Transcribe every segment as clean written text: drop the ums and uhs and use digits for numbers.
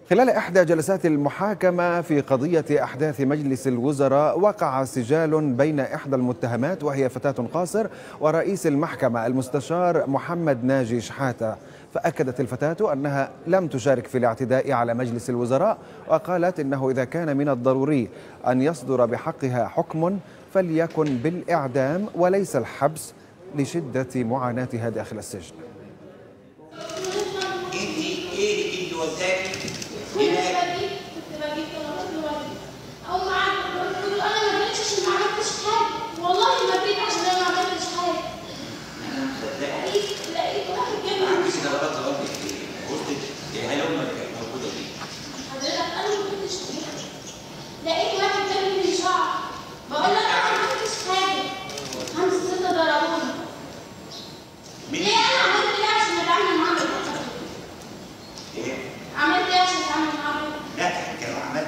خلال إحدى جلسات المحاكمة في قضية أحداث مجلس الوزراء وقع سجال بين إحدى المتهمات وهي فتاة قاصر ورئيس المحكمة المستشار محمد ناجي شحاتة. فأكدت الفتاة أنها لم تشارك في الاعتداء على مجلس الوزراء، وقالت إنه إذا كان من الضروري أن يصدر بحقها حكم فليكن بالإعدام وليس الحبس لشدة معاناتها داخل السجن. لقيت واحد جاب لي شعر، بقول لك انا ما عملتش حاجه، 5 6 ضربوني. ليه انا عملت ايه عشان اتعامل معاهم؟ ايه؟ عملت ايه عشان اتعامل معاهم؟ لا كانوا عملت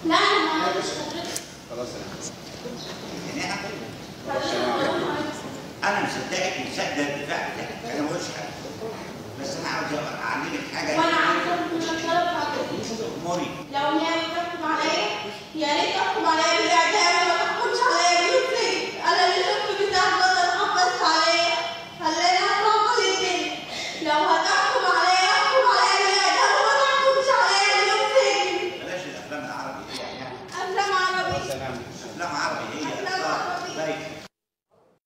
لا انا ما عملتش حضرتك. خلاص انا مصدقك مصدق الدفاع بتاعك، انا ما قلتش حاجه، بس انا عاوز اعلمك حاجه. وانا عايزه من الطلب حضرتك. اموري لو ناوي تحكم عليا يا ريت تحكم عليا